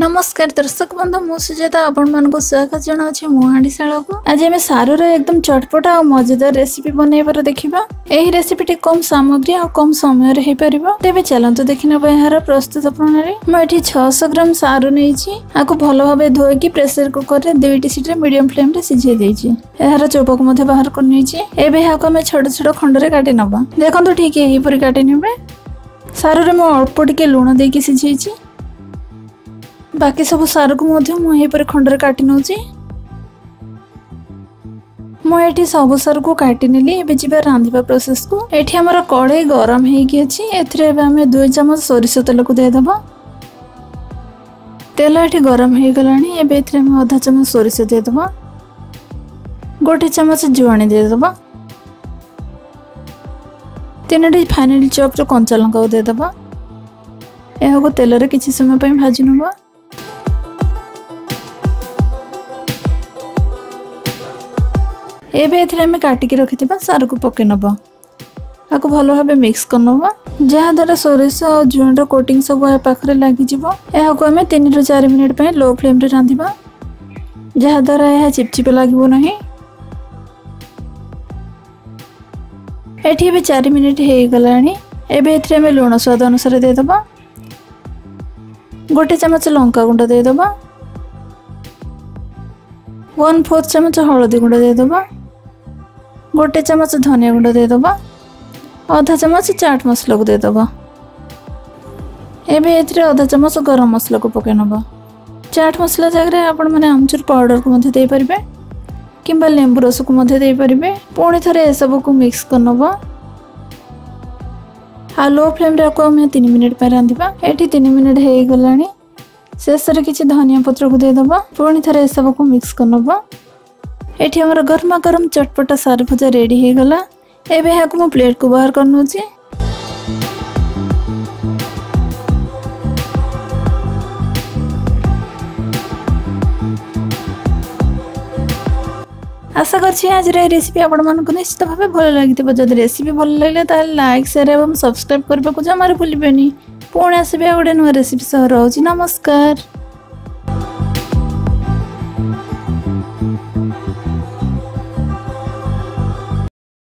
नमस्कार दर्शक बंधु मु सुजाता आपण मानको स्वागत जनाउछि मो हांडीशाला को। आज हम सारू रे एकदम चटपटा और मजेदार रेसिपी बनैबार देखिबा। एही रेसिपी कम सामग्री और कम समय रे हे परिबो। तेबे चलंतु देखिनबा एहार प्रस्तुत प्रणाली। म एठी 600 ग्राम सारू नेइछि। आको भलो भाबे धोइ कि प्रेशर कुकर रे 2टी सीट रे मीडियम फ्लेम रे सिझै दैछि। एहार चोपक मध्ये बाहर कर नेइछि। एबे हाको हम छोट छोट खंड रे काटि नबा। देखंतु ठीक एही परि काटि नेबे। सारू रे म अल्प टिके लूण देकी सिझैछि। बाकी सब सारू को मुझे खंडर काटि नौची। मुझे सब सारू को काटि नेली। एबे जिबा रांधिबा प्रोसेस को। एठी हमर कढ़ाई गरम हेकी अछि। एथरे एबे हमें 2 चम्मच सोरिष तेल को दे दबा। तेल एठी गरम हे गलानी। एबे एथरे हम आधा चम्मच सोरिष दे दबा। 1 चम्मच जुआनी दे दबा। 3टी फाइनली चॉप जो कंचा लंका दे दबा। एहा को तेल रे किछि समय पय भाजी नबा। एबे एथरे हम काटी के रखिथिबा सारू को पके नबा। आको भलो भाबे मिक्स कर नबा। जहा द्वारा सोरिष और जुआन रो कोटिंग सब आ पाखरे लागि जिवो। एहा को हम 3 ରୁ 4 मिनिट पय लो फ्लेम रे रांधिबा। जहा द्वारा एहा चिपचिप लागिबो नाही। एठी बे 4 मिनिट हे गलानी। एबे एथरे हम लूण स्वाद अनुसार दे दबा। 1 चम्मच लंका गुंड दे दबा। 1/4 चम्मच हळदी गुंड दे दबा। 1 चम्मच धनिया गुंड दे दबा। आधा चम्मच चाट मसला को दे दबा। एबे एथरे आधा चम्मच गरम मसला को पके नबा। चाट मसला जगह आपण माने आमचूर पाउडर को मध्ये दे परिबे किंबा लेंबू रस को मध्ये दे परिबे। पुणी थरे ए सब को मिक्स कर नबा। आ लो फ्लेम रे को हम 3 मिनिट पर रांधिबा। एठी 3 मिनिट हे गलानी। शेष रे किछि धनिया पत्र को दे दबा। पुणी थरे ए सब को मिक्स कर नबा। एठी हमर गरमा गरम चटपटा सारू भजा रेडी हे गला। एबे हाको म प्लेट को बाहर करनो छी। आशा करछि आज रे रेसिपी आपण मानको निश्चित भाबे भल लागितबो। जदि रेसिपी भल लागले त लाइक शेयर एवं सब्सक्राइब करबा को जमार भूलिबेनी। पुणी आसीबे गोटे नुवा रेसिपी सह रहउछि। नमस्कार।